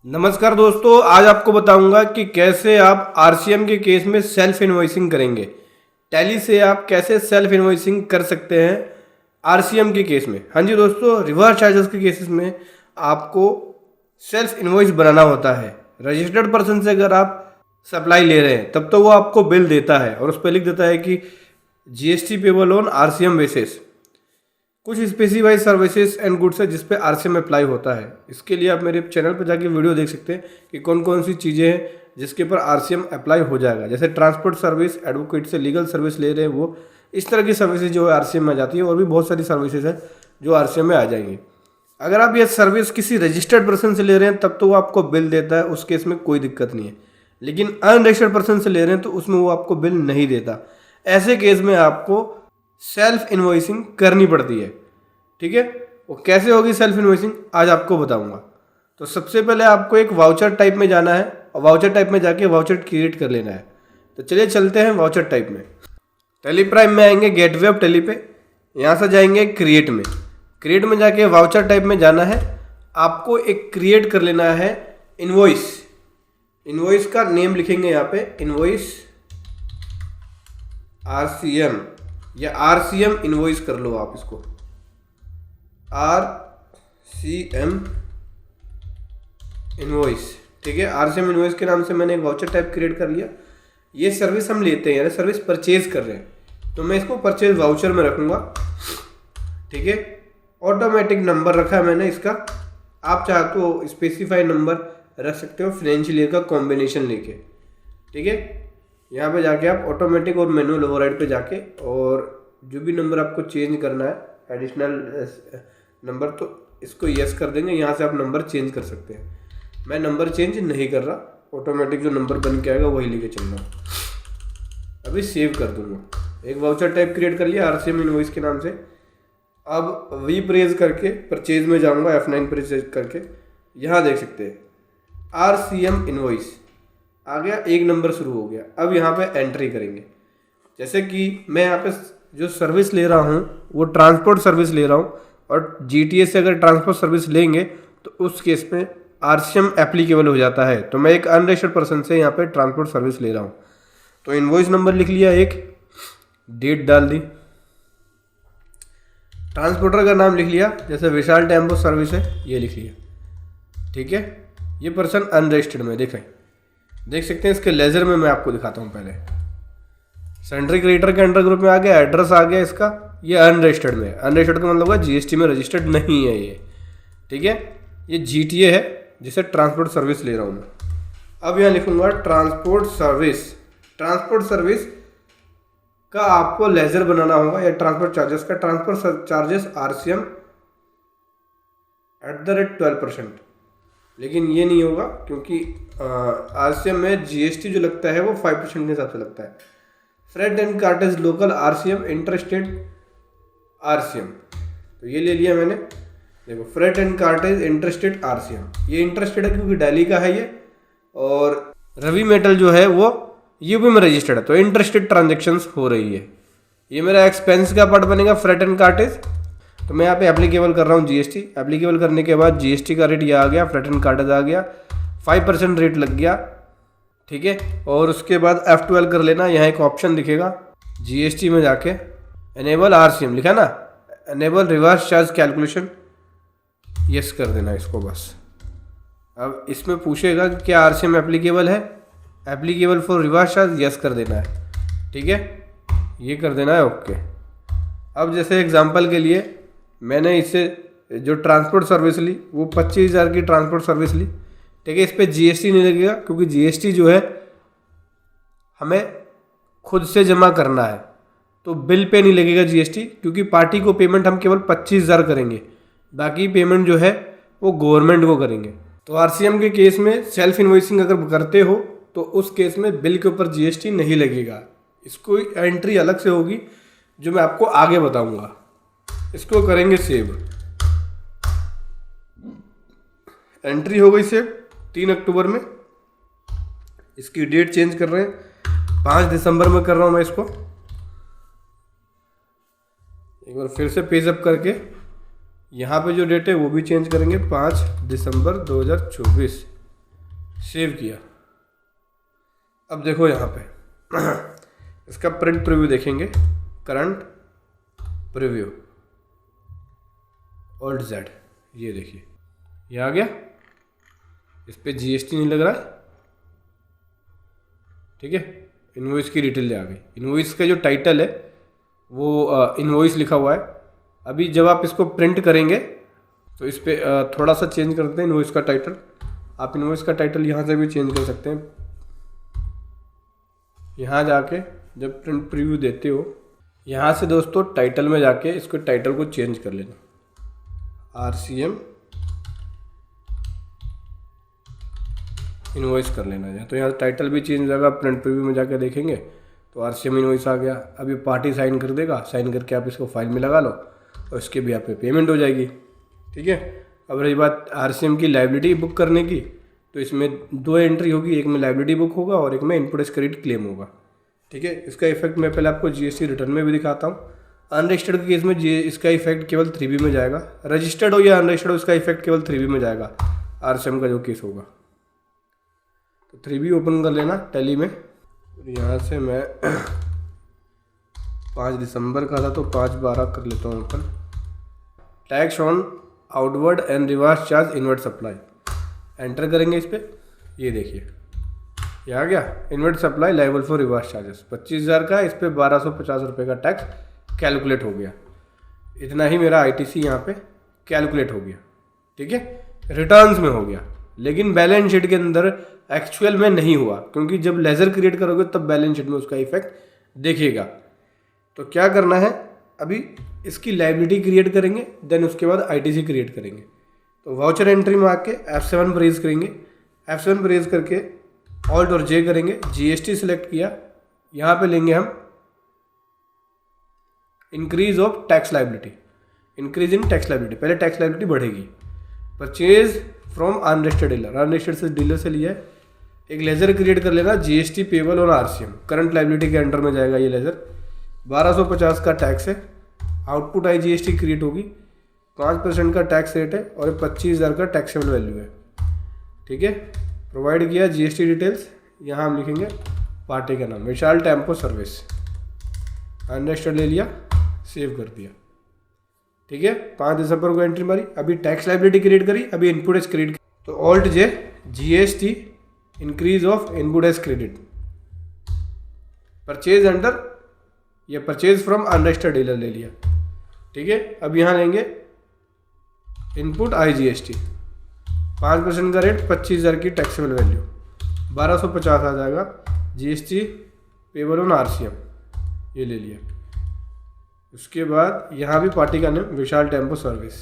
नमस्कार दोस्तों, आज आपको बताऊंगा कि कैसे आप आरसीएम के केस में सेल्फ इनवॉइसिंग करेंगे। टैली से आप कैसे सेल्फ इनवॉइसिंग कर सकते हैं आरसीएम के केस में। हाँ जी दोस्तों, रिवर्स चार्जेस के केसेस में आपको सेल्फ इनवॉइस बनाना होता है। रजिस्टर्ड पर्सन से अगर आप सप्लाई ले रहे हैं तब तो वो आपको बिल देता है और उस पर लिख देता है कि GST payable on RCM basis. कुछ स्पेसिफाइड सर्विसेज एंड गुड्स है जिस पे आरसीएम अप्लाई होता है। इसके लिए आप मेरे चैनल पर जाके वीडियो देख सकते हैं कि कौन कौन सी चीज़ें हैं जिसके ऊपर आरसीएम अप्लाई हो जाएगा। जैसे ट्रांसपोर्ट सर्विस, एडवोकेट से लीगल सर्विस ले रहे हैं वो, इस तरह की सर्विसेज जो है आरसीएम में आ जाती है। और भी बहुत सारी सर्विसेज है जो आरसीएम में आ जाएंगी। अगर आप ये सर्विस किसी रजिस्टर्ड पर्सन से ले रहे हैं तब तो वो आपको बिल देता है, उस केस में कोई दिक्कत नहीं है। लेकिन अनरजिस्टर्ड पर्सन से ले रहे हैं तो उसमें वो आपको बिल नहीं देता। ऐसे केस में आपको सेल्फ इनवॉइसिंग करनी पड़ती है। ठीक है, वो कैसे होगी सेल्फ इनवॉइसिंग आज आपको बताऊंगा। तो सबसे पहले आपको एक वाउचर टाइप में जाना है और वाउचर टाइप में जाके वाउचर क्रिएट कर लेना है। तो चलिए चलते हैं वाउचर टाइप में। टेली प्राइम में आएंगे, गेटवे ऑफ टेली पे, यहाँ से जाएंगे क्रिएट में। क्रिएट में जाके वाउचर टाइप में जाना है। आपको एक क्रिएट कर लेना है इनवॉइस। इनवॉइस का नेम लिखेंगे यहाँ पे, इनवॉइस आरसीएम या आरसीएम इनवॉइस कर लो आप इसको, आरसीएम इनवॉइस। ठीक है, आरसीएम इनवॉइस के नाम से मैंने एक वाउचर टाइप क्रिएट कर लिया। ये सर्विस हम लेते हैं, यानी सर्विस परचेज कर रहे हैं, तो मैं इसको परचेज वाउचर में रखूंगा। ठीक है, ऑटोमेटिक नंबर रखा है मैंने इसका। आप चाहे तो स्पेसिफाई नंबर रख सकते हो, फाइनेंशियल ईयर का कॉम्बिनेशन लेके। ठीक है, यहाँ पे जाके आप ऑटोमेटिक और मैनुअल ओवरराइड पे जाके और जो भी नंबर आपको चेंज करना है एडिशनल नंबर, तो इसको यस कर देंगे। यहाँ से आप नंबर चेंज कर सकते हैं। मैं नंबर चेंज नहीं कर रहा, ऑटोमेटिक जो नंबर बन के आएगा वही लेके चल रहा हूँ। अभी सेव कर दूंगा। एक वाउचर टाइप क्रिएट कर लिया आरसीएम इनवॉइस के नाम से। अब वी प्रेस करके परचेज में जाऊँगा, F9 प्रेस करके यहाँ देख सकते हैं आरसीएम इनवॉइस आ गया, एक नंबर शुरू हो गया। अब यहाँ पे एंट्री करेंगे। जैसे कि मैं यहाँ पे जो सर्विस ले रहा हूँ वो ट्रांसपोर्ट सर्विस ले रहा हूँ, और जीटीएस से अगर ट्रांसपोर्ट सर्विस लेंगे तो उस केस में आरसीएम एप्लीकेबल हो जाता है। तो मैं एक अनरजिस्टर्ड पर्सन से यहाँ पे ट्रांसपोर्ट सर्विस ले रहा हूँ। तो इनवॉइस नंबर लिख लिया, एक डेट डाल दी, ट्रांसपोर्टर का नाम लिख लिया, जैसे विशाल टेम्पो सर्विस है ये लिख लिया। ठीक है, ये पर्सन अनरजिस्टर्ड में देख सकते हैं। इसके लेजर में मैं आपको दिखाता हूँ। पहले सेंट्री क्रिएटर के अंडर ग्रुप में आ गया, एड्रेस आ गया इसका, ये अनरजिस्टर्ड में। अनरजिस्टर्ड का मतलब है जीएसटी में रजिस्टर्ड नहीं है ये। ठीक है, ये जीटीए है जिसे ट्रांसपोर्ट सर्विस ले रहा हूँ मैं। अब यहाँ लिखूंगा ट्रांसपोर्ट सर्विस। ट्रांसपोर्ट सर्विस का आपको लेजर बनाना होगा, या ट्रांसपोर्ट चार्जेस का। ट्रांसपोर्ट चार्जेस आरसीएम @12%, लेकिन ये नहीं होगा क्योंकि आरसीएम में जीएसटी जो लगता है वो 5% के हिसाब से लगता है। Freight and cartridge local RCM, interstate RCM, तो ये ले लिया मैंने। देखो, freight and cartridge interstate RCM, ये इंटरस्टेट है क्योंकि दिल्ली का है ये, और रवि मेटल जो है वो यूपी में रजिस्टर्ड है, तो इंटरस्टेट ट्रांजेक्शन्स हो रही है। ये मेरा एक्सपेंस का पार्ट बनेगा, फ्रेट एंड कार्टेज। तो मैं यहाँ पे एप्लीकेबल कर रहा हूँ जीएसटी। एप्लीकेबल करने के बाद जीएसटी का रेट ये आ गया, फ्रेट एंड कार्टेज आ गया, 5% रेट लग गया। ठीक है, और उसके बाद F12 कर लेना। यहाँ एक ऑप्शन दिखेगा, जीएसटी में जाके एनेबल आरसीएम लिखा ना, enable reverse charge calculation, yes कर देना इसको बस। अब इसमें पूछेगा कि क्या आरसीएम एप्लीकेबल है, applicable for reverse charge, yes कर देना है। ठीक है, ये कर देना है, ओके। अब जैसे एग्जांपल के लिए मैंने इससे जो ट्रांसपोर्ट सर्विस ली वो 25,000 की ट्रांसपोर्ट सर्विस ली। ठीक है, इस पर जीएसटी नहीं लगेगा क्योंकि जीएसटी जो है हमें खुद से जमा करना है, तो बिल पे नहीं लगेगा जीएसटी, क्योंकि पार्टी को पेमेंट हम केवल 25,000 करेंगे, बाकी पेमेंट जो है वो गवर्नमेंट को करेंगे। तो आरसीएम के केस में सेल्फ इनवॉइसिंग अगर करते हो तो उस केस में बिल के ऊपर जीएसटी नहीं लगेगा। इसको एंट्री अलग से होगी जो मैं आपको आगे बताऊंगा। इसको करेंगे सेव। एंट्री हो गई सेव 3 अक्टूबर में। इसकी डेट चेंज कर रहे हैं, 5 दिसंबर में कर रहा हूँ मैं इसको। एक बार फिर से पेज अप करके यहाँ पे जो डेट है वो भी चेंज करेंगे, 5 दिसंबर 2024। सेव किया। अब देखो यहाँ पे इसका प्रिंट प्रीव्यू देखेंगे, करंट प्रीव्यू Alt Z, ये देखिए ये आ गया। इस पे जीएसटी नहीं लग रहा है, ठीक है। इनवॉइस की डिटेल आ गई। इनवॉइस का जो टाइटल है वो इनवॉइस लिखा हुआ है। अभी जब आप इसको प्रिंट करेंगे तो इस पर थोड़ा सा चेंज करते हैं इनवॉइस का टाइटल। आप इनवॉइस का टाइटल यहाँ से भी चेंज कर सकते हैं। यहाँ जाके जब प्रिंट प्रीव्यू देते हो, यहाँ से दोस्तों टाइटल में जाके इसको टाइटल को चेंज कर लेना, RCM इनवॉइस कर लेना है। तो यहाँ टाइटल भी चेंज हो जाएगा। प्रिंट प्रीव्यू में जाके देखेंगे तो RCM इनवॉइस आ गया। अभी पार्टी साइन कर देगा, साइन करके आप इसको फाइल में लगा लो और इसके भी आप पे पेमेंट हो जाएगी, ठीक है। अब रही बात RCM की लायबिलिटी बुक करने की, तो इसमें 2 एंट्री होगी, एक में लायबिलिटी बुक होगा और एक में इनपुट एज क्रेडिट क्लेम होगा, ठीक है। इसका इफेक्ट मैं पहले आपको GST रिटर्न में भी दिखाता हूँ। अनरजिस्टर्ड के केस में इसका इफेक्ट केवल 3B में जाएगा। रजिस्टर्ड हो या अनरजिस्टर्ड हो, इसका इफेक्ट केवल 3B में जाएगा RCM का जो केस होगा। तो 3B ओपन कर लेना टैली में। यहाँ से मैं 5 दिसंबर का था तो 5/12 कर लेता हूँ open. Tax on outward and reverse charge inward supply, enter करेंगे इस पर। ये देखिए ये आ गया, inward supply liable for reverse charges 25,000 का, इस पर 1250 रुपये का टैक्स कैलकुलेट हो गया। इतना ही मेरा ITC यहाँ पे कैलकुलेट हो गया, ठीक है, रिटर्न्स में हो गया। लेकिन बैलेंस शीट के अंदर एक्चुअल में नहीं हुआ, क्योंकि जब लेजर क्रिएट करोगे तब बैलेंस शीट में उसका इफेक्ट देखिएगा। तो क्या करना है, अभी इसकी लायबिलिटी क्रिएट करेंगे, देन उसके बाद ITC क्रिएट करेंगे। तो वाउचर एंट्री में आके F7 प्रेस करेंगे। F7 प्रेस करके Alt और J करेंगे, GST सिलेक्ट किया। यहाँ पे लेंगे हम increase of tax liability, increase in tax liability. पहले टैक्स लायबिलिटी बढ़ेगी। Purchase from unregistered dealer, unregistered से डीलर से लिया है। एक लेजर क्रिएट कर लेना, GST पेबल और RCM करंट लायबिलिटी के अंडर में जाएगा ये लेजर। 1250 का टैक्स है। आउटपुट आई GST क्रिएट होगी, 5% का टैक्स रेट है और 25,000 का टैक्सेबल वैल्यू है, ठीक है। प्रोवाइड किया GST डिटेल्स, यहाँ हम लिखेंगे पार्टी का नाम विशाल टेम्पो सर्विस, अनरजिस्टर्ड ले लिया, सेव कर दिया, ठीक है। 5 दिसंबर को एंट्री मारी। अभी टैक्स लायबिलिटी क्रिएट करी, अभी इनपुट एज क्रेडिट। तो Alt J GST increase of input as credit, purchase under या परचेज फ्रॉम अनरजिस्टर्ड डीलर ले लिया, ठीक है। अब यहाँ लेंगे इनपुट आई GST, 5% का रेट, 25,000 की टैक्सेबल वैल्यू, 1250 आ जाएगा। GST पेबल ऑन RCM ये ले लिया। उसके बाद यहाँ भी पार्टी का नाम विशाल टेम्पो सर्विस,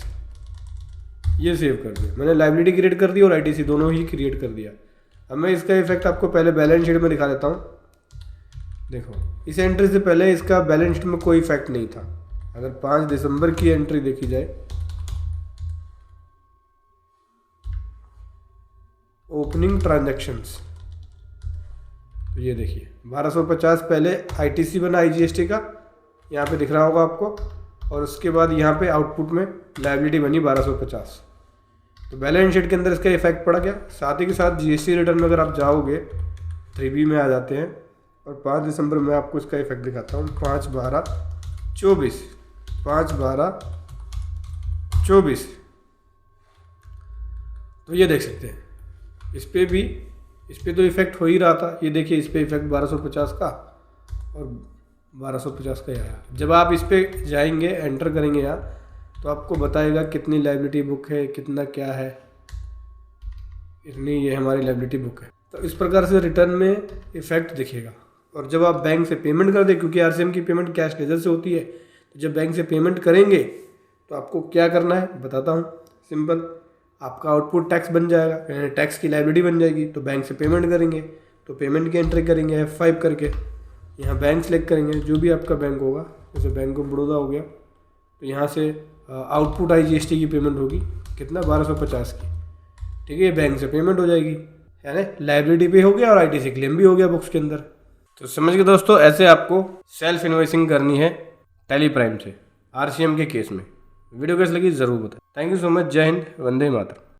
ये सेव कर दिया। मैंने लायबिलिटी क्रिएट कर दी और ITC दोनों ही क्रिएट कर दिया। अब मैं इसका इफेक्ट आपको पहले बैलेंस शीट में दिखा देता हूँ। देखो इस एंट्री से पहले इसका बैलेंस शीट में कोई इफेक्ट नहीं था। अगर 5 दिसंबर की एंट्री देखी जाए, ओपनिंग ट्रांजैक्शंस, तो ये देखिए 1250 पहले ITC बना IGST का, यहाँ पे दिख रहा होगा आपको, और उसके बाद यहाँ पे आउटपुट में लायबिलिटी बनी 1250। तो बैलेंस शीट के अंदर इसका इफेक्ट पड़ा गया। साथ ही के साथ GST रिटर्न में अगर आप जाओगे 3B में आ जाते हैं और 5 दिसंबर में आपको इसका इफेक्ट दिखाता हूँ। 5/12/24, 5/12/24, तो ये देख सकते हैं इस पे तो इफेक्ट हो ही रहा था। ये देखिए इस पे इफेक्ट 1250 का और 1250 का आया। जब आप इस पे जाएंगे, एंटर करेंगे यहाँ, तो आपको बताएगा कितनी लायबिलिटी बुक है, कितना क्या है, इतनी ये हमारी लायबिलिटी बुक है। तो इस प्रकार से रिटर्न में इफेक्ट दिखेगा। और जब आप बैंक से पेमेंट कर दें, क्योंकि RCM की पेमेंट कैश लेजर से होती है, तो जब बैंक से पेमेंट करेंगे तो आपको क्या करना है बताता हूँ। सिंपल, आपका आउटपुट टैक्स बन जाएगा, यानी टैक्स की लायबिलिटी बन जाएगी। तो बैंक से पेमेंट करेंगे तो पेमेंट की एंट्री करेंगे F5 करके, यहाँ बैंक सेलेक्ट करेंगे, जो भी आपका बैंक होगा, जैसे बैंक ऑफ बड़ौदा हो गया, तो यहाँ से आउटपुट आई GST की पेमेंट होगी, कितना 1250 की, ठीक है। ये बैंक से पेमेंट हो जाएगी, यानी लायबिलिटी पे हो गया और ITC क्लेम भी हो गया बुक्स के अंदर। तो समझ गए दोस्तों, ऐसे आपको सेल्फ इन्वॉइसिंग करनी है टैली प्राइम से RCM के केस में। वीडियो कैसी लगी ज़रूर बताएं। Thank you so much. जय हिंद, वंदे मातरम।